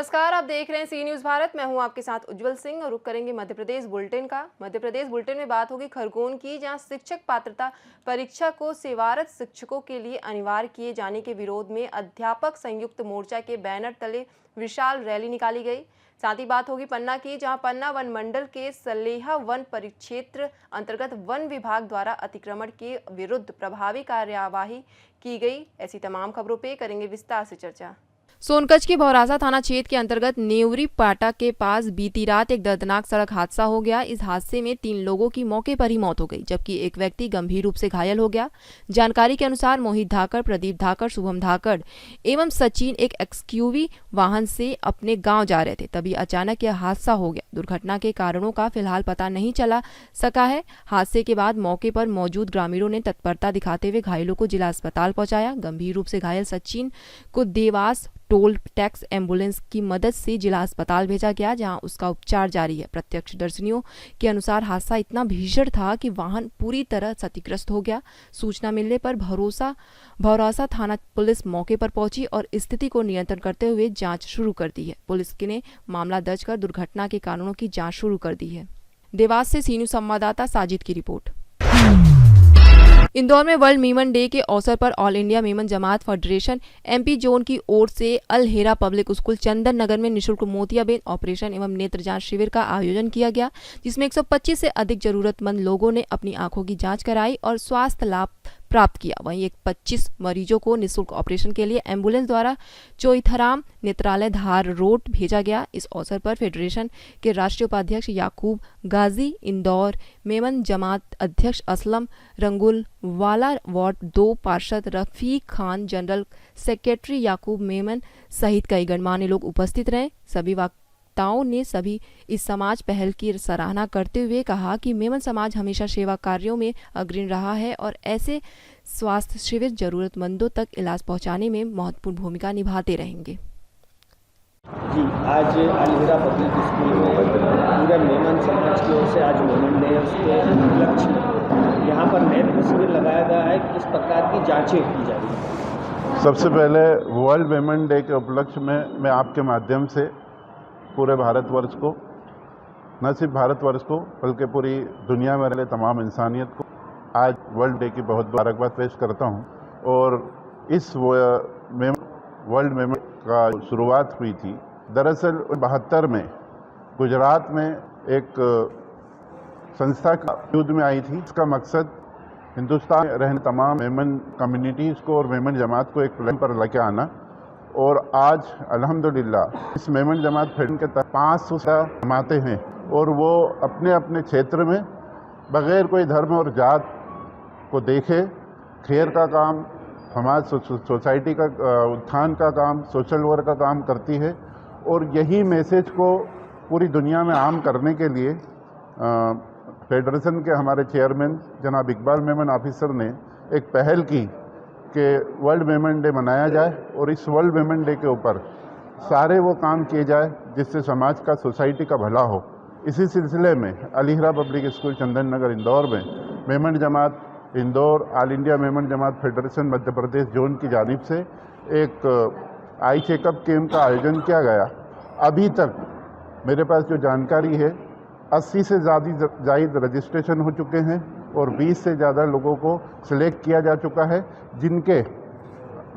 नमस्कार, आप देख रहे हैं सी न्यूज़ भारत। मैं हूं आपके साथ उज्जवल सिंह और रुक करेंगे मध्य प्रदेश बुलेटिन का। मध्य प्रदेश बुलेटिन में बात होगी खरगोन की, जहां शिक्षक पात्रता परीक्षा को सेवारत शिक्षकों के लिए अनिवार्य किए जाने के विरोध में अध्यापक संयुक्त मोर्चा के बैनर तले विशाल रैली निकाली गई। साथ ही बात होगी पन्ना की, जहां पन्ना वन मंडल के सलेहा वन परिक्षेत्र अंतर्गत वन विभाग द्वारा अतिक्रमण के विरुद्ध प्रभावी कार्यवाही की गई। ऐसी तमाम खबरों पे करेंगे विस्तार से चर्चा। सोनकच्छ के भौरासा थाना क्षेत्र के अंतर्गत नेवरी पाटा के पास बीती रात एक दर्दनाक सड़क हादसा हो गया। इस हादसे में 3 लोगों की मौके पर ही मौत हो गई, जबकि एक व्यक्ति गंभीर रूप से घायल हो गया। जानकारी के अनुसार मोहित धाकड़, प्रदीप धाकड़, शुभम धाकड़ एवं सचिन एक एक्सक्यूवी वाहन से अपने गांव जा रहे थे, तभी अचानक यह हादसा हो गया। दुर्घटना के कारणों का फिलहाल पता नहीं चला सका है। हादसे के बाद मौके पर मौजूद ग्रामीणों ने तत्परता दिखाते हुए घायलों को जिला अस्पताल पहुंचाया। गंभीर रूप से घायल सचिन को देवास टोल टैक्स एम्बुलेंस की मदद से जिला अस्पताल भेजा गया, जहां उसका उपचार जारी है। प्रत्यक्षदर्शियों के अनुसार हादसा इतना भीषण था कि वाहन पूरी तरह क्षतिग्रस्त हो गया। सूचना मिलने पर भौरासा थाना पुलिस मौके पर पहुंची और स्थिति को नियंत्रण करते हुए जांच शुरू कर दी है। पुलिस ने मामला दर्ज कर दुर्घटना के कारणों की जांच शुरू कर दी है। देवास से सी न्यूज़ संवाददाता साजिद की रिपोर्ट। इंदौर में वर्ल्ड मेमन डे के अवसर पर ऑल इंडिया मेमन जमात फेडरेशन एमपी जोन की ओर से अल हेरा पब्लिक स्कूल चंदन नगर में निःशुल्क मोतियाबिंद ऑपरेशन एवं नेत्र जांच शिविर का आयोजन किया गया, जिसमें 125 से अधिक जरूरतमंद लोगों ने अपनी आंखों की जांच कराई और स्वास्थ्य लाभ प्राप्त किया। वहीं 25 मरीजों को निःशुल्क ऑपरेशन के लिए एम्बुलेंस द्वारा चोइथराम नेत्रालय धार रोड भेजा गया। इस अवसर पर फेडरेशन के राष्ट्रीय उपाध्यक्ष याकूब गाजी, इंदौर मेमन जमात अध्यक्ष असलम रंगुल वाला, वार्ड 2 पार्षद रफीक खान, जनरल सेक्रेटरी याकूब मेमन सहित कई गणमान्य लोग उपस्थित रहे। सभी वक्ताओं ने सभी इस समाज पहल की सराहना करते हुए कहा कि मेमन समाज हमेशा सेवा कार्यों में अग्रणी रहा है और ऐसे स्वास्थ्य शिविर जरूरतमंदों तक इलाज पहुंचाने में महत्वपूर्ण भूमिका निभाते रहेंगे। जी, आज अल हेरा पब्लिक स्कूल में पूरे मेमन समाज की ओर से आज मेमन डे उसके उपलक्ष्य में यहाँ पर नेत्र शिविर लगाया गया है। किस प्रकार की जांचें की जा रही है? सबसे पहले वर्ल्ड मेमन डे के उपलक्ष्य में मैं आपके माध्यम से पूरे भारतवर्ष को, न सिर्फ भारतवर्ष को बल्कि पूरी दुनिया में रहने तमाम इंसानियत को आज वर्ल्ड डे की बहुत मुबारकबाद पेश करता हूं। और इस वर्ल्ड मेमन का शुरुआत हुई थी दरअसल 72 में गुजरात में एक संस्था का युद्ध में आई थी। इसका मकसद हिंदुस्तान में रहने तमाम मेमन कम्युनिटीज़ को और मेमन जमात को एक प्लेन पर लेके आना। और आज अल्हम्दुलिल्लाह इस मेमन जमात फेडरेशन के तहत 500 जमातें हैं और वो अपने अपने क्षेत्र में बग़ैर कोई धर्म और जात को देखे खैर का काम, समाज सोसाइटी का उत्थान का काम, सोशल वर्क का काम करती है। और यही मैसेज को पूरी दुनिया में आम करने के लिए फेडरेशन के हमारे चेयरमैन जनाब इकबाल मेमन ऑफिसर ने एक पहल की कि वर्ल्ड मेमन डे मनाया जाए और इस वर्ल्ड मेमन डे के ऊपर सारे वो काम किए जाए जिससे समाज का, सोसाइटी का भला हो। इसी सिलसिले में अल हेरा पब्लिक स्कूल चंदन नगर इंदौर में मेमन जमात इंदौर ऑल इंडिया मेमन जमात फेडरेशन मध्य प्रदेश जोन की जानिब से एक आई चेकअप कैंप का आयोजन किया गया। अभी तक मेरे पास जो जानकारी है 80 से ज़्यादा रजिस्ट्रेशन हो चुके हैं और 20 से ज़्यादा लोगों को सिलेक्ट किया जा चुका है, जिनके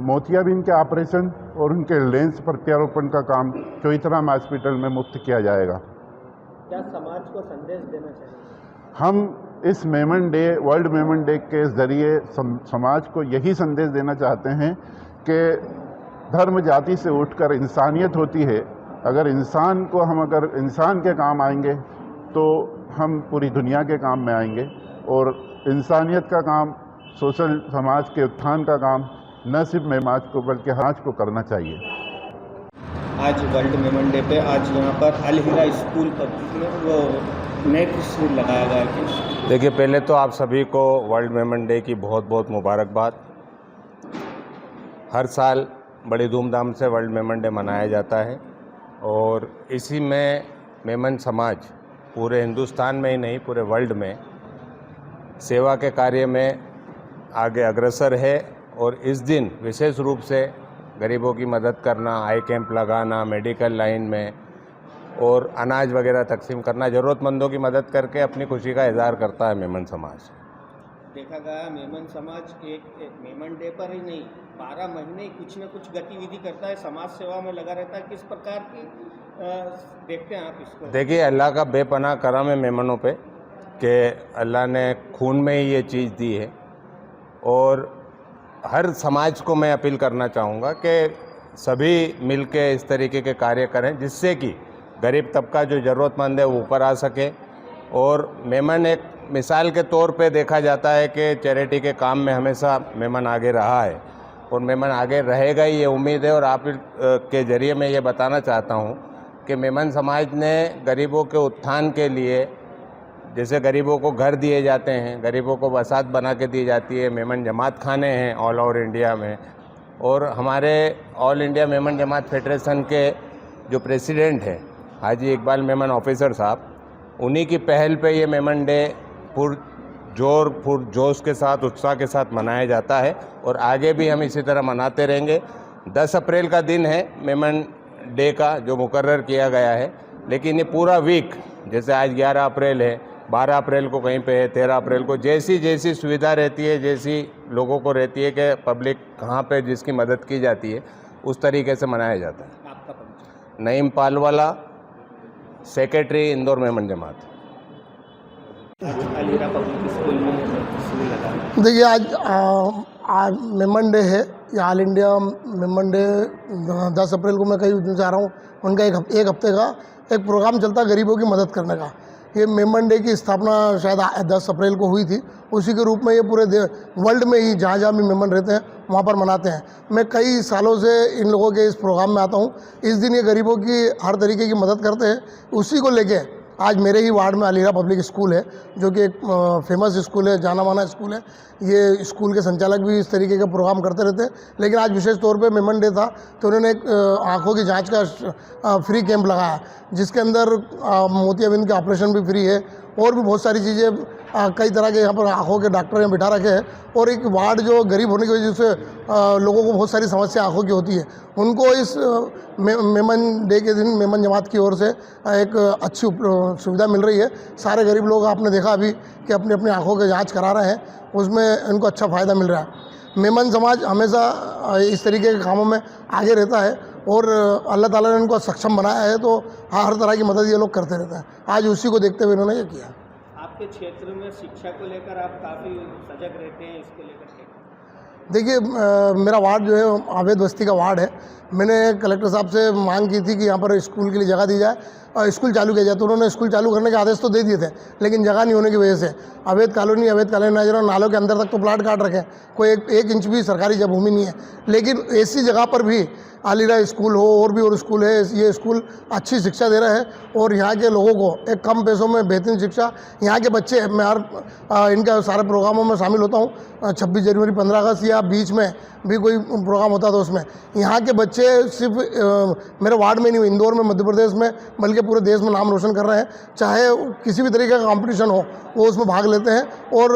मोतियाबिंद के ऑपरेशन और उनके लेंस प्रत्यारोपण का काम चोइथराम हॉस्पिटल में मुफ्त किया जाएगा। क्या समाज को संदेश देना चाहिए? हम इस Memon day, world Memon day के ज़रिए समाज को यही संदेश देना चाहते हैं कि धर्म जाति से उठकर इंसानियत होती है। अगर इंसान को हम अगर इंसान के काम आएंगे तो हम पूरी दुनिया के काम में आएंगे। और इंसानियत का काम, सोशल समाज के उत्थान का काम न सिर्फ समाज को बल्कि समाज को करना चाहिए। आज वर्ल्ड मेमन डे पे आज यहाँ पर अल हेरा स्कूल में वो नेत्र शिविर लगाया गया है। देखिए, पहले तो आप सभी को वर्ल्ड मेमन डे की बहुत बहुत मुबारकबाद। हर साल बड़ी धूमधाम से वर्ल्ड मेमन डे मनाया जाता है और इसी में मेमन समाज पूरे हिंदुस्तान में ही नहीं पूरे वर्ल्ड में सेवा के कार्य में आगे अग्रसर है। और इस दिन विशेष रूप से गरीबों की मदद करना, आई कैंप लगाना, मेडिकल लाइन में और अनाज वगैरह तकसीम करना, ज़रूरतमंदों की मदद करके अपनी खुशी का इजहार करता है मेमन समाज। देखा गया मेमन समाज एक मेमन डे पर ही नहीं 12 महीने कुछ न कुछ गतिविधि करता है, समाज सेवा में लगा रहता है। किस प्रकार की देखते हैं आप इसको? देखिए, अल्लाह का बेपनाह करम है मेमनों पे कि अल्लाह ने खून में ही ये चीज़ दी है। और हर समाज को मैं अपील करना चाहूँगा कि सभी मिलके इस तरीके के कार्य करें जिससे कि गरीब तबका जो ज़रूरतमंद है वो ऊपर आ सके। और मेमन एक मिसाल के तौर पे देखा जाता है कि चैरिटी के काम में हमेशा मेमन आगे रहा है और मेमन आगे रहेगा ही, ये उम्मीद है। और आप के ज़रिए मैं ये बताना चाहता हूँ कि मेमन समाज ने गरीबों के उत्थान के लिए, जैसे गरीबों को घर दिए जाते हैं, गरीबों को बसात बना के दी जाती है, मेमन जमात खाने हैं ऑल ओवर इंडिया में। और हमारे ऑल इंडिया मेमन जमात फेडरेशन के जो प्रेसिडेंट हैं हाजी इकबाल मेमन ऑफिसर साहब, उन्हीं की पहल पे ये मेमन डे पुरजोश के साथ, उत्साह के साथ मनाया जाता है और आगे भी हम इसी तरह मनाते रहेंगे। 10 अप्रैल का दिन है मेमन डे का जो मुकर्रर किया गया है, लेकिन ये पूरा वीक, जैसे आज 11 अप्रैल है, 12 अप्रैल को कहीं पे है, 13 अप्रैल को, जैसी जैसी सुविधा रहती है, जैसी लोगों को रहती है कि पब्लिक कहाँ पे जिसकी मदद की जाती है, उस तरीके से मनाया जाता है। आपका परिचय? नईम पालवाला, सेक्रेटरी इंदौर मेमन जमात। आज अलीरा पब्लिक स्कूल में तस्वीर लगा। देखिए, आज मेमन डे है, ये ऑल इंडिया मेमन डे 10 अप्रैल को मैं कहीं जा रहा हूँ। उनका एक हफ्ते का एक प्रोग्राम चलता है गरीबों की मदद करने का। ये मेमन डे की स्थापना शायद 10 अप्रैल को हुई थी, उसी के रूप में ये पूरे वर्ल्ड में ही जहाँ जहाँ भी मेमन रहते हैं वहाँ पर मनाते हैं। मैं कई सालों से इन लोगों के इस प्रोग्राम में आता हूँ। इस दिन ये गरीबों की हर तरीके की मदद करते हैं। उसी को लेके आज मेरे ही वार्ड में अलीरा पब्लिक स्कूल है, जो कि एक फेमस स्कूल है, जाना माना स्कूल है। ये स्कूल के संचालक भी इस तरीके का प्रोग्राम करते रहते हैं, लेकिन आज विशेष तौर पे मेमन डे था तो उन्होंने एक आँखों की जांच का फ्री कैंप लगाया, जिसके अंदर मोतियाबिंद के ऑपरेशन भी फ्री है और भी बहुत सारी चीज़ें, कई तरह के यहाँ पर आँखों के डॉक्टर यहाँ बिठा रखे हैं। और एक वार्ड जो गरीब होने की वजह से लोगों को बहुत सारी समस्या आँखों की होती है, उनको इस मेमन डे के दिन मेमन जमात की ओर से एक अच्छी सुविधा मिल रही है। सारे गरीब लोग आपने देखा अभी कि अपनी अपनी आँखों के जांच करा रहे हैं, उसमें इनको अच्छा फ़ायदा मिल रहा है। मेमन समाज हमेशा इस तरीके के कामों में आगे रहता है और अल्लाह ताला ने इनको सक्षम बनाया है, तो हर तरह की मदद ये लोग करते रहते हैं। आज उसी को देखते हुए इन्होंने ये किया। आपके क्षेत्र में शिक्षा को लेकर आप काफ़ी सजग रहते हैं, इसको लेकर के? देखिए, मेरा वार्ड जो है आवेद बस्ती का वार्ड है। मैंने कलेक्टर साहब से मांग की थी कि यहाँ पर स्कूल के लिए जगह दी जाए और स्कूल चालू किया जाए, तो उन्होंने स्कूल चालू करने के आदेश तो दे दिए थे, लेकिन जगह नहीं होने की वजह से अवैध कॉलोनी नालों के अंदर तक तो प्लाट काट रखे हैं, कोई एक इंच भी सरकारी जब भूमि नहीं है। लेकिन ऐसी जगह पर भी अलीरा स्कूल हो और भी और स्कूल है, ये स्कूल अच्छी शिक्षा दे रहा है और यहाँ के लोगों को एक कम पैसों में बेहतरीन शिक्षा। यहाँ के बच्चे, मैं हर इनका सारे प्रोग्रामों में शामिल होता हूँ। 26 जनवरी, 15 अगस्त या बीच में भी कोई प्रोग्राम होता था, उसमें यहाँ के बच्चे सिर्फ मेरे वार्ड में नहीं, इंदौर में, मध्य प्रदेश में, बल्कि पूरे देश में नाम रोशन कर रहे हैं। चाहे किसी भी तरीके का कंपटीशन हो, वो उसमें भाग लेते हैं और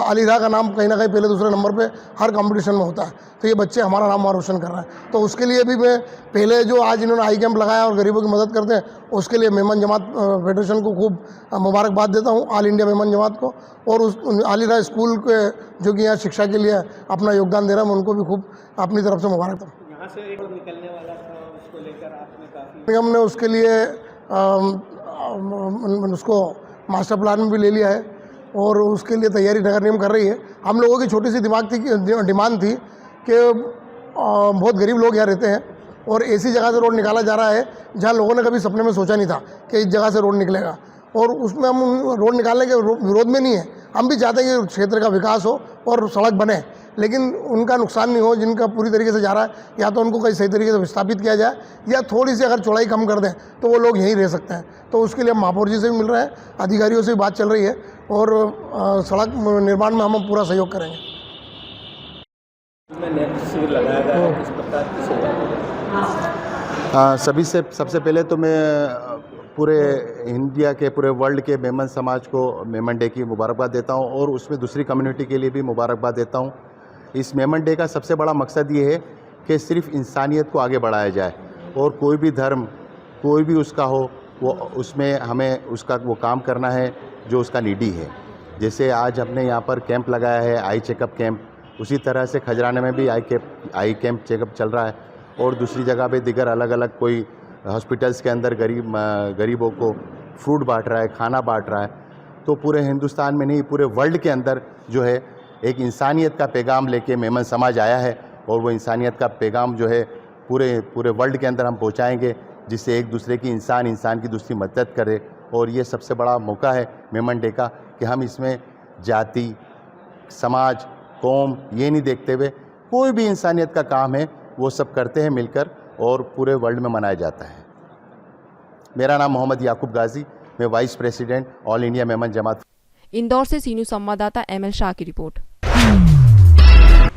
अलीरा का नाम कहीं ना कहीं पहले दूसरे नंबर पे हर कंपटीशन में होता है। तो ये बच्चे हमारा नाम वहाँ रोशन कर रहे हैं। तो उसके लिए भी मैं पहले जो आज इन्होंने आई कैंप लगाया और गरीबों की मदद करते हैं, उसके लिए मेमन जमात फेडरेशन को खूब मुबारकबाद देता हूँ, ऑल इंडिया मेमन जमात को। और उस अलीरा स्कूल के जो कि यहाँ शिक्षा के लिए अपना योगदान दे रहा है, मैं उनको भी खूब अपनी तरफ से मुबारक दूँ। यहाँ से एक निकलने वाला था, उसको लेकर आपने काफ़ी, हमने उसके लिए उसको मास्टर प्लान में भी ले लिया है और उसके लिए तैयारी नगर निगम कर रही है। हम लोगों की छोटी सी डिमांड थी कि बहुत गरीब लोग यहाँ रहते हैं और ऐसी जगह से रोड निकाला जा रहा है जहाँ लोगों ने कभी सपने में सोचा नहीं था कि इस जगह से रोड निकलेगा, और उसमें हम रोड निकालने के विरोध में नहीं है। हम भी चाहते हैं कि क्षेत्र का विकास हो और सड़क बने, लेकिन उनका नुकसान नहीं हो जिनका पूरी तरीके से जा रहा है। या तो उनको कहीं सही तरीके से विस्थापित किया जाए या थोड़ी सी अगर चौड़ाई कम कर दें तो वो लोग यहीं रह सकते हैं। तो उसके लिए हम महापौर जी से भी मिल रहे हैं, अधिकारियों से भी बात चल रही है और सड़क निर्माण में हम पूरा सहयोग करेंगे। शिविर लगाया गया है, किस प्रकार की सेवा? सबसे पहले तो मैं पूरे इंडिया के, पूरे वर्ल्ड के मेमन समाज को मेमन डे की मुबारकबाद देता हूं और उसमें दूसरी कम्युनिटी के लिए भी मुबारकबाद देता हूं। इस मेमन डे का सबसे बड़ा मकसद ये है कि सिर्फ इंसानियत को आगे बढ़ाया जाए और कोई भी धर्म कोई भी उसका हो वो उसमें हमें उसका वो काम करना है जो उसका नीडी है। जैसे आज हमने यहाँ पर कैंप लगाया है आई चेकअप कैंप, उसी तरह से खजराने में भी आई कैंप चेकअप चल रहा है और दूसरी जगह पे दिगर अलग अलग कोई हॉस्पिटल्स के अंदर गरीबों को फ्रूट बांट रहा है, खाना बांट रहा है। तो पूरे हिंदुस्तान में नहीं पूरे वर्ल्ड के अंदर जो है एक इंसानियत का पैगाम लेके मेमन समाज आया है और वो इंसानियत का पैगाम जो है पूरे वर्ल्ड के अंदर हम पहुंचाएंगे, जिससे एक दूसरे की इंसान की दूसरी मदद करे। और ये सबसे बड़ा मौका है मेमन डे का कि हम इसमें जाति, समाज, कौम ये नहीं देखते हुए कोई भी इंसानियत का काम है वो सब करते हैं मिलकर और पूरे वर्ल्ड में मनाया जाता है। मेरा नाम मोहम्मद याकूब गाजी, मैं vice president all India Memon Jamaat. Indore से सी न्यूज़ संवाददाता ML शाह की रिपोर्ट।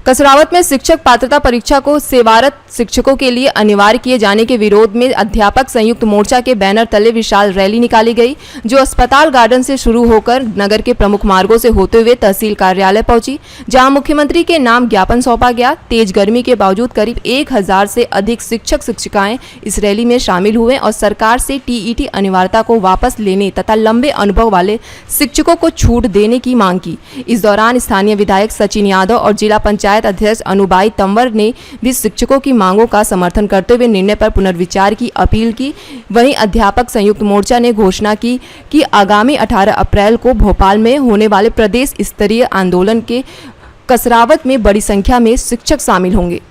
कसरावत में शिक्षक पात्रता परीक्षा को सेवारत शिक्षकों के लिए अनिवार्य किए जाने के विरोध में अध्यापक संयुक्त मोर्चा के बैनर तले विशाल रैली निकाली गई, जो अस्पताल गार्डन से शुरू होकर नगर के प्रमुख मार्गों से होते हुए तहसील कार्यालय पहुंची, जहां मुख्यमंत्री के नाम ज्ञापन सौंपा गया। तेज गर्मी के बावजूद करीब 1000 से अधिक शिक्षक शिक्षिकाएं इस रैली में शामिल हुए और सरकार से TET अनिवार्यता को वापस लेने तथा लंबे अनुभव वाले शिक्षकों को छूट देने की मांग की। इस दौरान स्थानीय विधायक सचिन यादव और जिला पंचायत अध्यक्ष अनुबाई तंवर ने भी शिक्षकों की मांगों का समर्थन करते हुए निर्णय पर पुनर्विचार की अपील की। वहीं अध्यापक संयुक्त मोर्चा ने घोषणा की कि आगामी 18 अप्रैल को भोपाल में होने वाले प्रदेश स्तरीय आंदोलन के कसरावत में बड़ी संख्या में शिक्षक शामिल होंगे।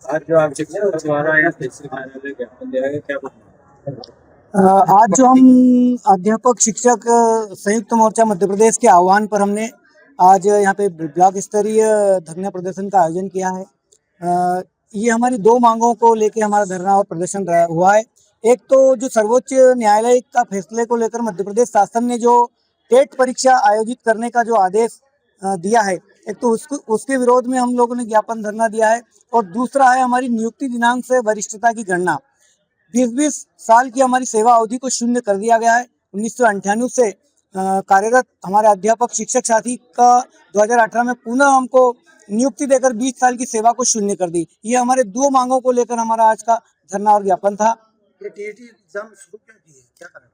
आज जो हम अध्यापक शिक्षक संयुक्त मोर्चा मध्य प्रदेश के आह्वान पर हमने आज यहाँ पे ब्लॉक स्तरीय धरना प्रदर्शन का आयोजन किया है। ये हमारी 2 मांगों को लेके हमारा धरना और प्रदर्शन हुआ है। एक तो जो सर्वोच्च न्यायालय का फैसले को लेकर मध्य प्रदेश शासन ने जो टेट परीक्षा आयोजित करने का जो आदेश दिया है, एक तो उसके विरोध में हम लोगों ने ज्ञापन धरना दिया है और दूसरा है हमारी नियुक्ति दिनांक से वरिष्ठता की गणना। 20-20 साल की हमारी सेवा अवधि को शून्य कर दिया गया है। 1998 से कार्यरत हमारे अध्यापक शिक्षक साथी का 2018 में पुनः हमको नियुक्ति देकर 20 साल की सेवा को शून्य कर दी। ये हमारे 2 मांगों को लेकर हमारा आज का धरना और ज्ञापन था। TET एग्जाम शुरू क्यों की है, क्या कारण?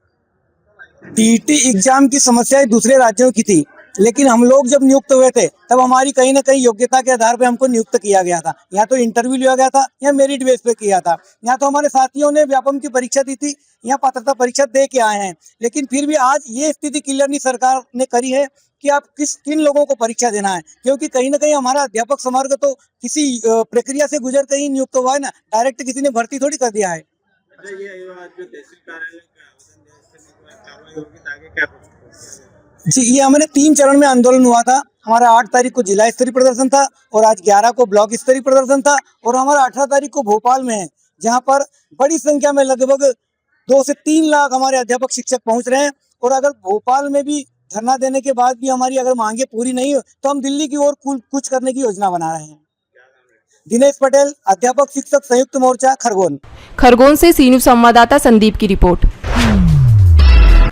TET एग्जाम की समस्याएं दूसरे राज्यों की थी, लेकिन हम लोग जब नियुक्त हुए थे तब हमारी कहीं ना कहीं योग्यता के आधार पे हमको नियुक्त किया गया था। या तो इंटरव्यू लिया गया था या मेरिट बेस पे किया था। या तो हमारे साथियों ने व्यापम की परीक्षा दी थी या पात्रता परीक्षा दे के आए हैं, लेकिन फिर भी आज ये स्थिति क्लियर नहीं सरकार ने करी है कि आप किन लोगों को परीक्षा देना है, क्योंकि कहीं ना कहीं हमारा अध्यापक समाज तो किसी प्रक्रिया से गुजर कर ही नियुक्त हुआ है ना, डायरेक्ट किसी ने भर्ती थोड़ी कर दिया है। जी, ये हमारे 3 चरण में आंदोलन हुआ था। हमारा 8 तारीख को जिला स्तरीय प्रदर्शन था और आज 11 को ब्लॉक स्तरीय प्रदर्शन था और हमारा 18 तारीख को भोपाल में है, जहां पर बड़ी संख्या में लगभग 2 से 3 लाख हमारे अध्यापक शिक्षक पहुंच रहे हैं। और अगर भोपाल में भी धरना देने के बाद भी हमारी अगर मांगे पूरी नहीं हो तो हम दिल्ली की ओर कुछ करने की योजना बना रहे हैं। दिनेश पटेल, अध्यापक शिक्षक संयुक्त मोर्चा, खरगोन से सी न्यूज़ संवाददाता संदीप की रिपोर्ट।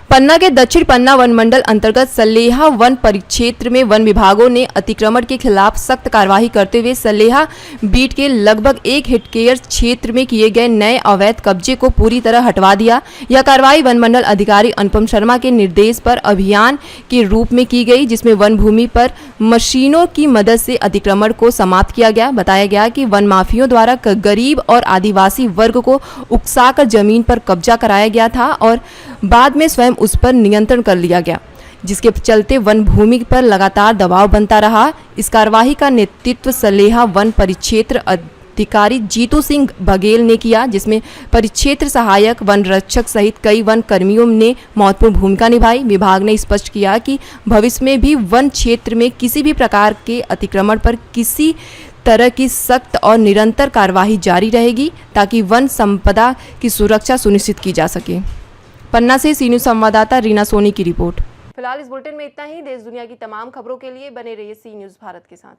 पन्ना के दक्षिण पन्ना वन मंडल अंतर्गत सलेहा वन परिक्षेत्र में वन विभागों ने अतिक्रमण के खिलाफ सख्त कार्रवाई करते हुए सलेहा बीट के लगभग 1 हेक्टेयर क्षेत्र में किए गए नए अवैध कब्जे को पूरी तरह हटवा दिया। यह कार्रवाई वन मंडल अधिकारी अनुपम शर्मा के निर्देश पर अभियान के रूप में की गई, जिसमें वन भूमि पर मशीनों की मदद से अतिक्रमण को समाप्त किया गया। बताया गया कि वन माफियों द्वारा गरीब और आदिवासी वर्ग को उकसाकर जमीन पर कब्जा कराया गया था और बाद में स्वयं उस पर नियंत्रण कर लिया गया, जिसके चलते वन भूमि पर लगातार दबाव बनता रहा। इस कार्यवाही का नेतृत्व सलेहा वन परिक्षेत्र अधिकारी जीतू सिंह बघेल ने किया, जिसमें परिक्षेत्र सहायक वन रक्षक सहित कई वन कर्मियों ने महत्वपूर्ण भूमिका निभाई। विभाग ने स्पष्ट किया कि भविष्य में भी वन क्षेत्र में किसी भी प्रकार के अतिक्रमण पर किसी तरह की सख्त और निरंतर कार्यवाही जारी रहेगी, ताकि वन संपदा की सुरक्षा सुनिश्चित की जा सके। पन्ना से सी न्यूज़ संवाददाता रीना सोनी की रिपोर्ट। फिलहाल इस बुलेटिन में इतना ही। देश दुनिया की तमाम खबरों के लिए बने रहिए सी न्यूज़ भारत के साथ।